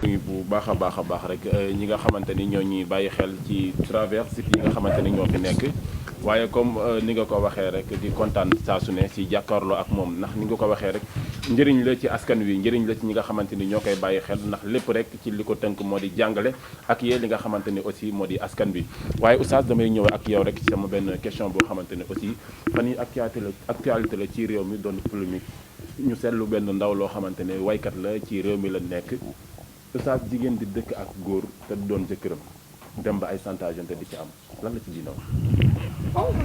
bu baax a baax rek ñi nga xamante ni ñoo ñuy bàyyi xel ci travers site yi nga xamante ni ñoo fi nekk waaye comme ni nga ko waxee rek di kontaan saa su ne si jàkkaarloo ak moom ndax ni nga ko waxee rek njëriñ la ci askan wi njëriñ la ci ñi nga xamante ni ñoo koy bàyyi xel ndax lépp rek ci li ko tënk moo di jàngale ak yee li nga xamante ni aussi moo di askan bi waaye oustaz damay ñëw ak yow rek ci sama benn question boo xamante ni aussi fan yi actualité la ci réew mi doon polémique ñu seetlu benn ndaw loo xamante ne waykat la ci réew mi la nekk oustaz jigéen di dëkk ak góor te du doon jëkkëram dem ba ay chantage te di ci am lan la ci dina wax.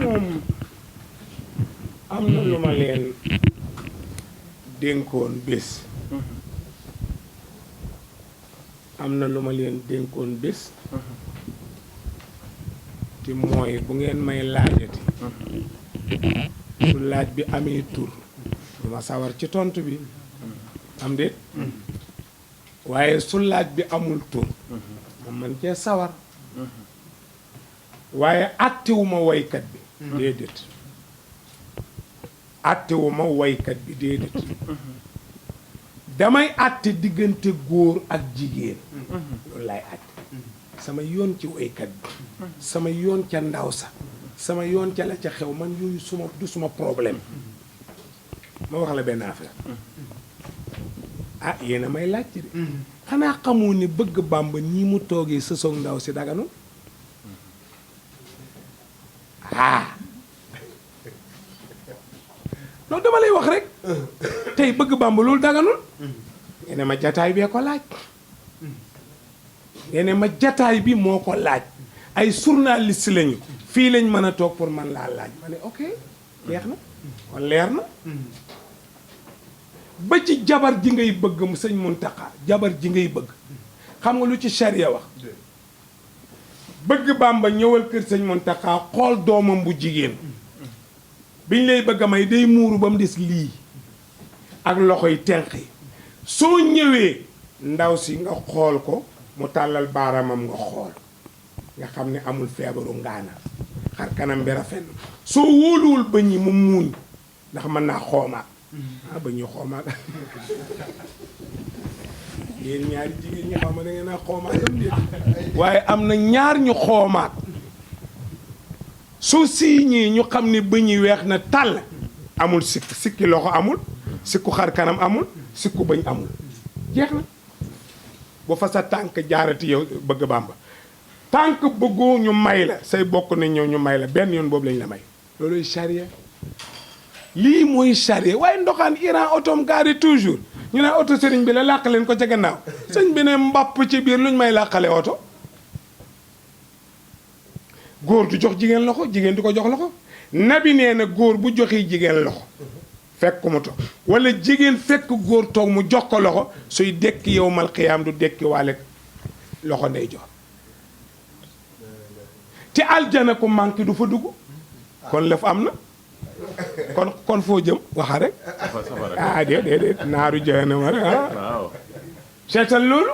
moom am na lu ma leen dénkoon bés. am na lu ma leen dénkoon bés. te mooy bu ngeen may laajati. su laaj bi amee tur. du ma sawar ci tontu bi. am déet. waaye su laaj bi amul tur. ma man cee sawar. waaye àttewuma woykat bi. déedéet. àttewuma woykat bi déedéet. damay àtte diggante góor ak jigéen. loolu laay àtte. sama yoon ci woykat bi. sama yoon ca ndaw sa. sama yoon ca la ca xew man yooyu du suma problème. ma wax la benn affaire. ah yéen a may laaj ci de. xanaa xamoo ni bëgg Bàmba nii mu toogee sësoog ndaw si daganul. non dama lay wax rek tey bëgg Bàmba loolu daganul. ngeen ne ma jataay bee ko laaj. ngeen ne ma jataay bi moo ko laaj. ay journaliste lañu. fii lañ mën a toog pour man laa laaj ma ne ok leer na kon leer na. ba ci jabar ji ngay bëgg mu sëñ Muntaxa jabar ji ngay bëgg xam nga lu ci charia wax. bëgg Bàmba ñëwal kër sëñ Muntaxa xool doomam bu jigéen biñ lay bëgg a may day muuru ba mu des lii ak loxo yi tenq yi soo ñëwee ndaw si nga xool ko mu tàllal baaramam nga xool nga xam ne amul feebaru ngaana xar kanam bi rafet na soo wóoluwul bëñ yi mu muuñ ndax mën naa xoomaat ba ñu xoomaat yéen ñaari jigéen ñi xam ne da ngeen a xoomaat waaye am na ñaar ñu xoomaat soo siiñee ñu xam ne bëñ yi weex na tàll amul sikki loxo amul sikku xar kanam amul sikku bëñ amul jeex na bu fa sa tànk jaarati yow bëgg Bàmba tànk bëggoo ñu may la say bokk nañ ñëw ñu may la benn yoon boobu lañ la may looluy charia lii mooy charia waaye ndoxaan Iran otom gaari toujours ñu ne oto sëriñ bi la làq leen ko ca gannaaw sëñ bi ne mbapp ci biir luñ may làqale oto góor du jox jigéen loxo jigéen du ko jox loxo nabi nee na góor bu joxee jigéen loxo fekk mu toog wala jigéen fekk góor toog mu jox ko loxo suy dekki yowmal xiyaam du dekki waale loxo ndey jox te aljana ko manqué du fa dugg kon lëf am na kon foo jëm waxa rek ah déedéet naaru jahannama rek ah seetal loolu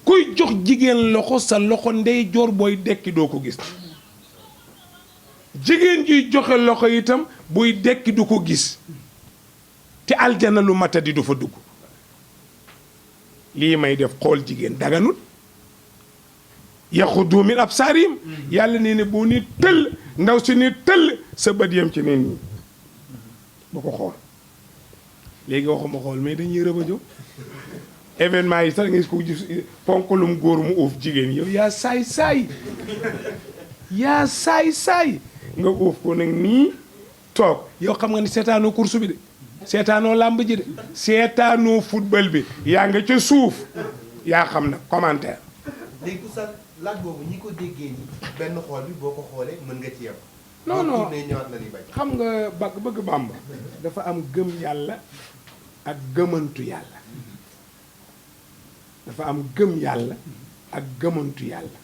kuy jox jigéen loxo sa loxo ndey joor booy dekki doo ko gis jigéen jiy joxe loxo itam buy dekki du ko gis te aljana lu matadi du fa dugg lii may def xool jigéen daganut yaxudu min absaarihim yàlla nee ne boo ni tëll ndaw si ni tëll sa bët yam ci neen nii bu ko xool léegi waxuma xool mais dañuy rëbëjoo événement yi sax nga gis ko gis ponkalum góor mu uuf jigéen yow yaa saay-saay yaa saay-saay nga uuf ko nag nii toog yow xam nga ni seetaanoo course bi de seetaanoo làmb ji de seetaanoo football bi yaa nga ca suuf yaa xam na commentaire léegi oustaz laaj boobu ñi ko déggee nii benn xool bi boo ko xoolee mën nga ci yem. non non ñëwaat la ñuy bañ. xam nga bëgg Bàmba dafa am gëm yàlla ak gëmantu yàlla dafa am gëm yàlla ak gëmantu yàlla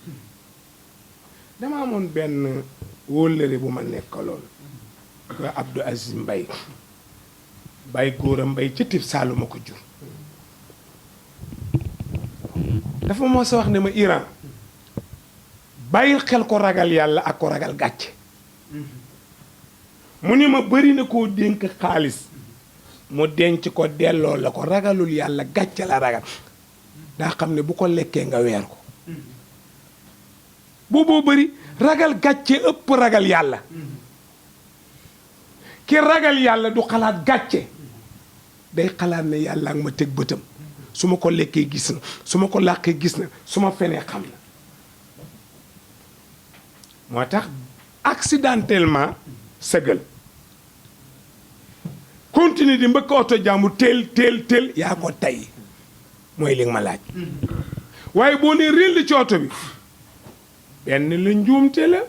dama amoon benn wóllëre bu ma nekkaloon ko Abdou Aziz Mbay Bay Góora Mbay ca Tib Saaluma ko jur dafa moo sa wax ne ma Iran bàyyil xel ko ragal yàlla ak ko ragal gàcce mu ni ma bëri na koo dénk xaalis mu denc ko delloo la ko ragalul yàlla gàcce la ragal daa xam ne bu ko lekkee nga weer ko booboo bëri ragal gàcce ëpp ragal yàlla ki ragal yàlla du xalaat gàcce day xalaat ne yàlla ak ma teg bëtam su ma ko lekkee gis na su ma ko làqee gis na su ma fenee xam na moo tax accidentellement sëgal continue di mbëkk oto jàmbu teel yaa ko tey mooy li nga ma laaj waaye boo nee réel ci oto bi benn la njuumte la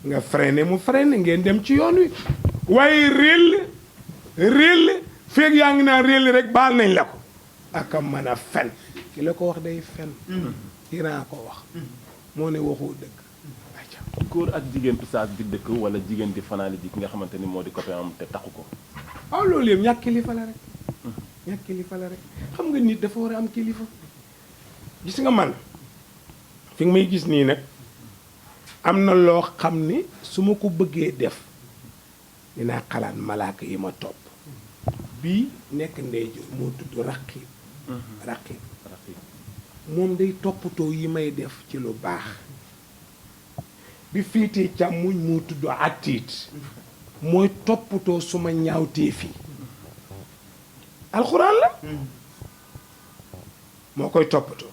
nga freiné mu freiné ngeen dem ci yoon wi waaye réel feeg yaa ngi naan réel rek baal nañ la ko aka mën a fen ki la ko wax day fen Iran ko wax moo ne waxoo dëgg góor ak jigéen pisaas di dëkk wala jigéen di fanaani ji ki nga xamante ni moo di copain am te taxu ko waaw loolu yëpp ñàkk kilifa la rek ñàkk kilifa la rek xam nga nit dafa war a am kilifa gis nga man fi nga may gis nii nag am na loo xam ni su ma ko bëggee def dinaa xalaat malaaka yi ma topp bii nekk ndeyjoor moo tudd raqib moom day toppatoo yi may def ci lu baax bi féetee càmmuñ moo tudd atiit mooy toppatoo suma ñaawtee fii alxuraan la moo koy toppatoo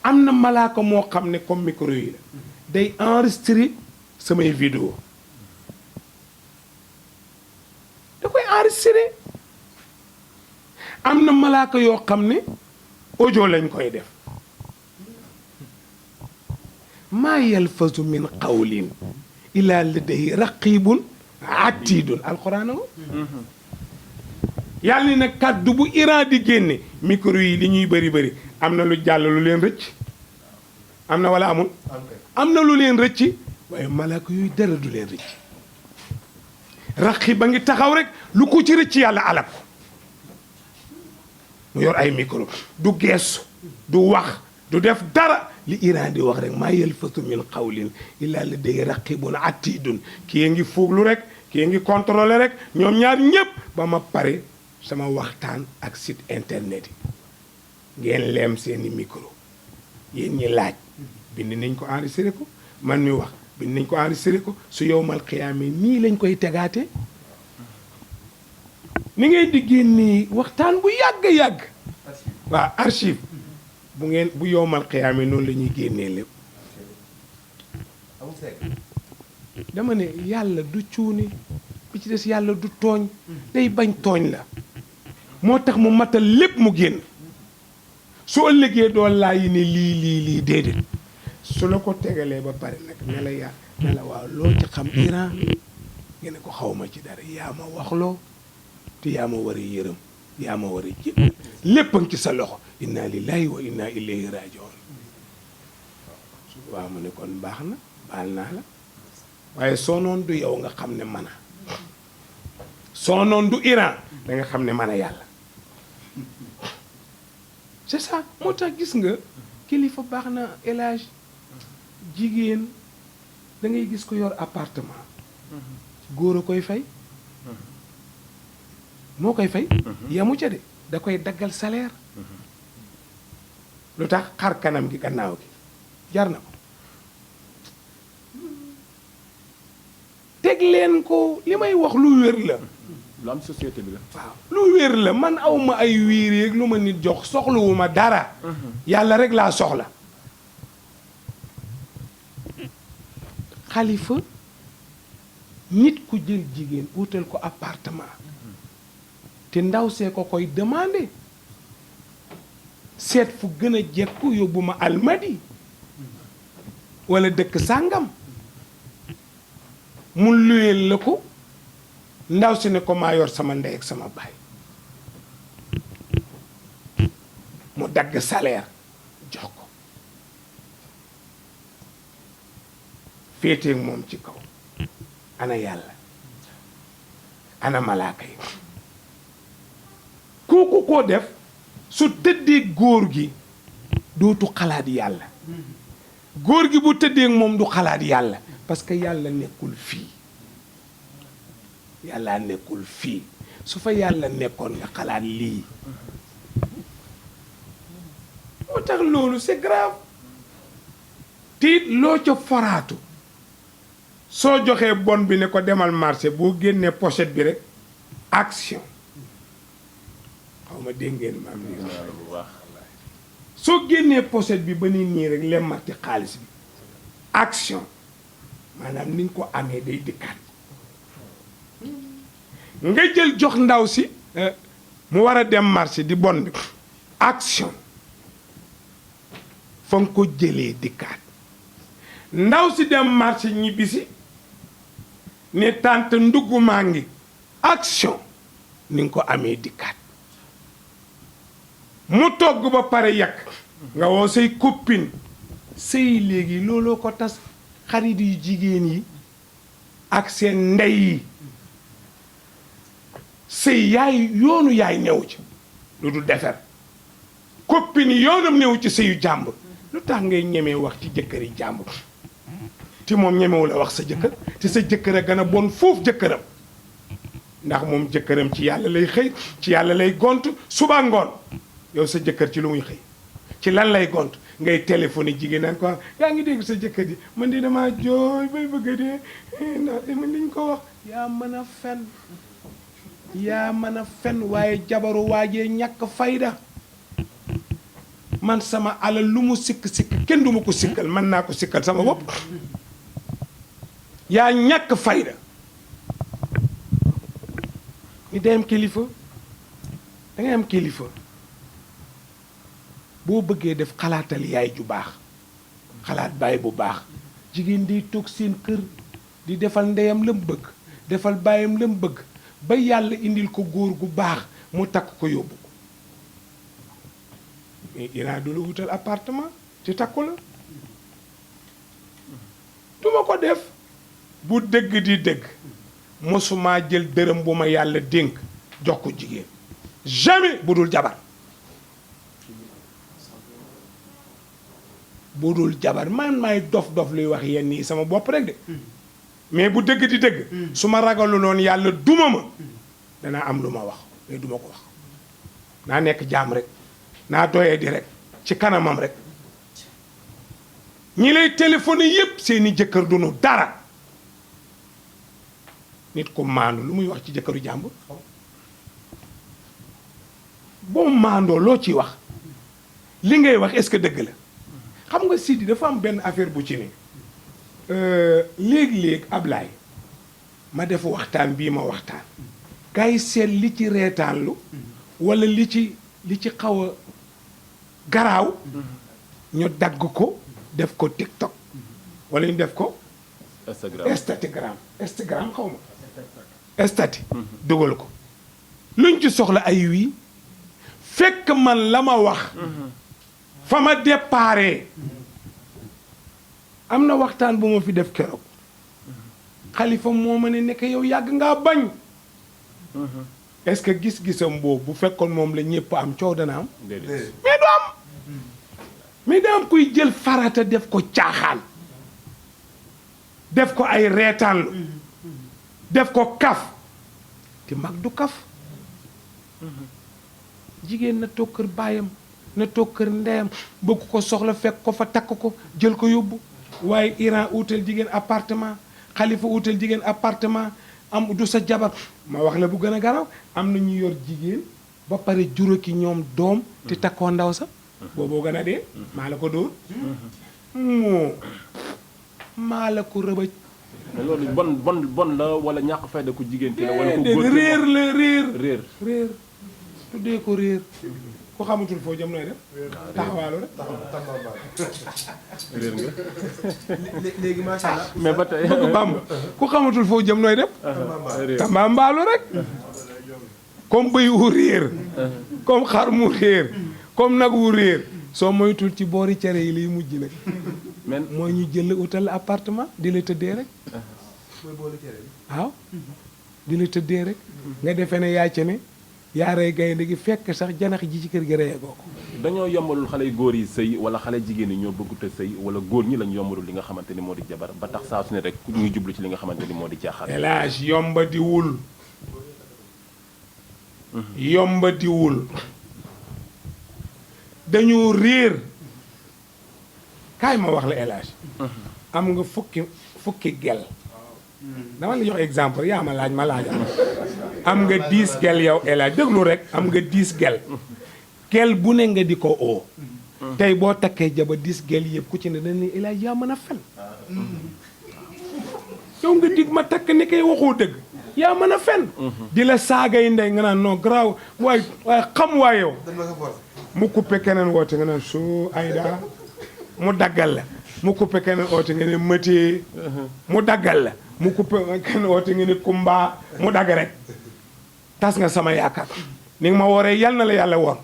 am na malaaka moo xam ne comme micro yi la day enregistré samay vidéo da koy enregistré am na malaaka yoo xam ne audio lañ koy def maa yalfazu min qawlin illa ladayhi raqibun atidun alxuraan yàlla ni nag kàddu bu Iran di génne micro yi li ñuy bëri am na lu jàll lu leen rëcc am na wala amul am na lu leen rëcc waaye malaaka yooyu dara du leen rëcc raqib ba ngi taxaw rek lu ko ci rëcc yàlla alak ko mu yor ay micro du geesu du wax du def dara li Iran di wax rek maa yalfazu min qawlin illa ladayhi raqibun atidun kii ngi fuuglu rek kii ngi contrôlé rek ñoom ñaar ñëpp ba ma pare sama waxtaan ak site internet yi ngeen leem seeni micro yéen ñi laaj bind nañ ko enregistré ko man mi wax bind nañ ko enregistré ko su yowmal xiyaame nii lañ koy tegaate ni ngay diggéen nii waxtaan bu yàgg waaw archive bu ngeen bu yowmal xiyaame noonu la ñuy génnee lépp dama ne yàlla du cuuni bi ci des yàlla du tooñ day bañ tooñ la moo tax mu matal lépp mu génn su ëllëgee doo laa yi ne lii déedéet su la ko tegalee ba pare nag ne la yaa ne la waaw loo ci xam Iran ngeen ne ko xawma ci dara yaa ma waxloo te yaa ma war a yërëm yaa ma war a jël lépp a ngi ci sa loxo inna lillahi wa inna ilayhi rajiun waaw mu ne kon baax na baal naa la waaye soo noon du yow nga xam ne man a soo noon du Iran da nga xam ne man a yàlla c'est ça moo tax gis nga kilifa baax na élage jigéen da ngay gis ko yor appartement góor a koy fay moo koy fay yamu ca de da koy daggal salaire lu tax xar kanam gi gannaaw gi jar na ko teg leen ko li may wax lu wér la lu am société bi la waaw lu wér la man awma ay wiir yeeg lu ma nit jox soxlawuma dara yàlla rek laa soxla xalifa nit ku jël jigéen wutal ko appartement te ndaw see ko koy demandé seet fu gën a jekku yóbbu ma almadi wala dëkk sàngam mu luyeel la ko ndaw si ne ko maa yor sama ndey ak sama baay mu dagg salaire jox ko féeteeg moom ci kaw ana yàlla ana malaaka yi kooku koo def su tëddee góor gi dootu xalaat yàlla góor gi bu tëddee moom du xalaat yàlla parce que yàlla nekkul fii yàlla nekkul fii su fa yàlla nekkoon nga xalaat lii tax loolu c'est grave te loo ca foraatu soo joxee bon bi ne ko demal marché boo génnee pochette bi rek action xaw ma dégg ngeen ma am li bu baax soo génnee pochette bi ba nii rek lemmati xaalis bi action maanaam ni nga ko amee day dikkaat nga jël jox ndaw si mu war a dem marché di bon bi action fa nga ko jëlee dikkaat ndaw si dem marché ñibbisi ne tànt ndugg maa ngi action ni nga ko amee dikkaat mu togg ba pare yàq nga woo say copine sëy léegi looloo ko tas xarit yu jigéen yi ak seen ndey yi sëy yaay yoonu yaay new ci lu du defer copine yi yoonam new ci sëyu jàmbur lu tax ngay ñemee wax ci jëkkër yi jàmbur te moom ñemewu la wax sa jëkkër te sa jëkkër a gën a bon foofu jëkkëram ndax moom jëkkëram ci yàlla lay xëy ci yàlla lay gont suba ngoon yow sa jëkkër ci lu muy xëy ci lan lay gont ngay téléphoné jigéen naan ko yaa ngi dégg sa jëkkër ji man de damaa jooy bay bëgg a dee ndax man liñ ko wax yaa mën a fen waaye jabaru waajee ñàkk fayda man sama alal lu mu sikk kenn du ma ko sikkal mën naa ko sikkal sama bopp yaa ñàkk fayda ni day am kilifa da ngay am kilifa boo bëggee def xalaatal yaay ju baax xalaat baay bu baax jigéen day toog seen kër di defal ndeyam lam bëgg defal baayam lam bëgg ba yàlla indil ko góor gu baax mu takk ko yóbbu ko mais Iran du la wutal appartement ci takku la duma ko def bu dëgg di dëgg mosuma jël dërëm bu ma yàlla dénk jox ko jigéen jamais bu dul jabar bu dul jabar man maay dof luy wax yenn yi sama bopp rek de mais bu dëgg di dëgg su ma ragalu noonu yàlla duma ma danaa am lu ma wax mais duma ko wax naa nekk jaam rek naa doyee di rek ci kanamam rek ñi lay téléphoné yépp seeni jëkkër dunu dara nit ko maandu lu muy wax ci jëkkëru jàmbur boo maandoo loo ciy wax li ngay wax est-ce que dëgg la xam nga Sidi dafa am benn affaire bu ci ne léegi-léegi Ablaye ma def waxtaan bii ma waxtaan kay seet li ci reetaanlu walla li ci xaw a garaaw ñu dagg ko def ko TikTok walla ñu def ko Instagram xaw ma stati dugal ko luñ ci soxla ay wii fekk man la ma wax fa ma déparé am na waxtaan bu ma fi def keroog xalifa moo ma ne nekk yow yàgg ngaa bañ est-ce que gis-gisam boobu bu fekkoon moom la ñëpp am coow dana am mais du am kuy jël farata def ko caaxaan def ko ay reetaanlu def ko kaf te mag du kaf jigéen na toog kër baayam na toog kër ndeyam bëgg ko soxla fekk ko fa takk ko jël ko yóbbu waaye Iran utal jigéen appartement xalifa utal jigéen appartement am du sa jabar ma wax la bu gën a garaw am na ñu yor jigéen ba pare juróoki ñoom doom te takkoo ndaw sa booboo gën a dee maa la ko dóor moo maa la ko rëbëj mais loolu bon la wala ñàkk fayda ku jigéen ki la wala ku góor réer la réer tuddee ko réer ku xamatul foo jëm nooy def taxawaalu rek réer nga léegi macha allah. mais ba tey bëgg Bàmba ku xamatul foo jëm nooy def tamba mbaalu rek comme bëy wu réer comme xar mu réer comme nag wu réer soo moytul ci boori cere yi lay mujj nag men mooy ñu jël utal appartement di la tëddee rek mooy boolu cere bi. waaw di la tëddee rek nga defee ne yaa ca ne yaa rey gaynde gi fekk sax janax ji ci kër gi reyee goo ko dañoo yombalul xale yu góor yi sëy wala xale jigéen yi ñoo bëggut a sëy wala góor ñi lañ yombalul li nga xamante ni moo di jabar ba tax saa su ne rek ñu ngi jublu ci li nga xamante ni moo di caaxaan. elage yomba di wul yomba di wul dañoo réer kaay ma wax la El Hadj am nga fukki gel dama la jox exemple yaa ma laaj ma laajal am nga 10 gel yow El Hadj déglu rek am nga 10 gel bu ne nga di ko oo tey boo takkee jaba 10 gel yëpp ku ci ne dañ ne El Hadj yaa mën a fen yow nga dig ma takk ni koy waxoo dëgg yaa mën a fen di la saagay ndey nga naan non garaaw waaye xam waa yow mu coupé keneen woote nga naan soo ayda mu daggal la mu coupé keneen woote nga ne mëtee mu daggal la mu coupé keneen woote nga ne kumba mu dagg rek tas nga sama yaakaar ni nga ma wooree yal na la yàlla wor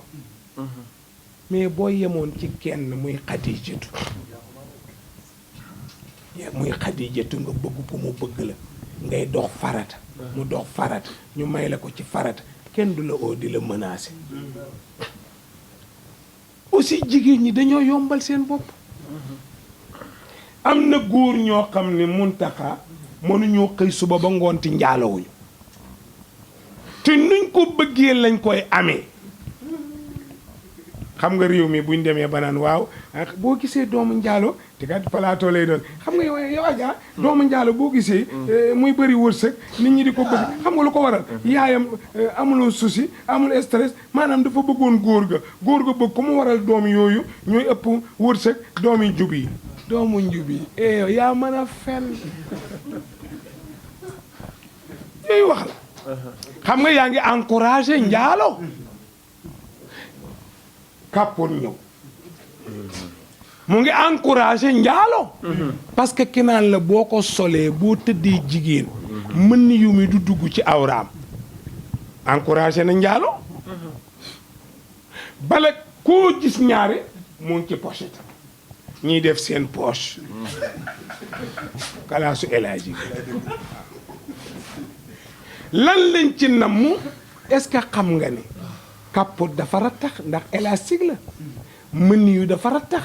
mais boo yemoon ci kenn muy Xadijatu nga bëgg ko mu bëgg la ngay dox farata mu dox farata ñu may la ko ci farata kenn du la oo di la menacer aussi jigéen ñi dañoo yombal seen bopp am na góor ñoo xam ne Muntaxa mënuñoo xëy suba ba ngoonti njaalowuñu te nuñ ko bëggee lañ koy amee xam nga réew mi buñ demee ba naan waaw boo gisee doomu njaalo te kat plateau lay doon xam nga yow Adja doomu njaalo boo gisee muy bëri wërsëg nit ñi di ko bëgg xam nga lu ko waral yaayam amuloo souci amul stress maanaam dafa bëggoon góor ga bëgg ko mu waral doom yooyu ñooy ëpp wërsëg doomi njub yi doomu njub yi yaa mën a fen yooyu wax la xam nga yaa ngi encouragé njaalo kàppoon ñëw mu ngi encouragé njaalo parce que ki naan la boo ko solee boo tëddee jigéen mën ni yu mi du dugg ci awraam encouragé na njaalo bala koo gis ñaare mu ngi ci pochette ñiy def seen poche kalaasu El Hadji lan lañ ci namm est-ce que xam nga ni kàppoot dafa rattax ndax élastique la mën yu dafa rattax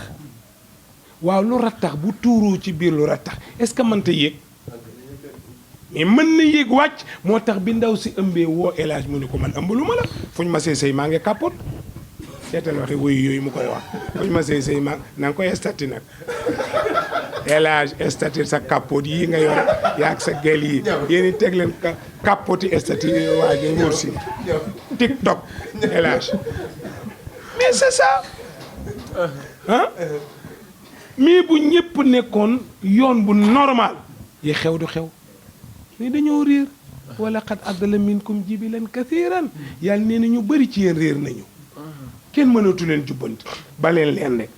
waaw lu rattax bu tuuroo ci biir lu rattax est-ce que mënta yéeg mais mën na yéeg wàcc moo tax bi ndaw si ëmbee woo El Hadj mu ne ko man ëmbalu ma la fu ñu ma sëy maa ngi kàppoot seetal waxe woyu yooyu mu koy wax fu ñu ma sëy na nga koy estati nag El Hadj estati sa kàppoot yii nga yor yaag sa gel yi yéen teg leen kàppooti estati waa ji nguur si TikTok El Hadj mais c'est ça mais bu ñëpp nekkoon yoon bu normal yi xew du xew ni dañoo réer wala xat adala minkum jibilan kathiran yàlla nee na ñu bëri ci yéen réer nañu kenn mënatu leen jubbanti ba leen rek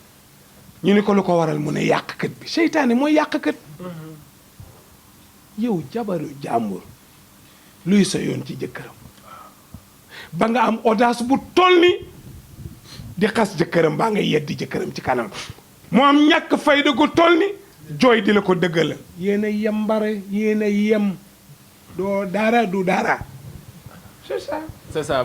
ñu ni ko lu ko waral mu ne yàqkat bi seytaane mooy yàqkat yow jabaru jàmbur luy sa yoon ci jëkkëram ba nga am audace bu toll ni di xas jëkkëram baa nga yeddi jëkkëram ci kanam moo am ñàkk fayda gu toll ni jooy di la ko dëggal yéen a yembare yéen a yem doo dara du dara c'est ça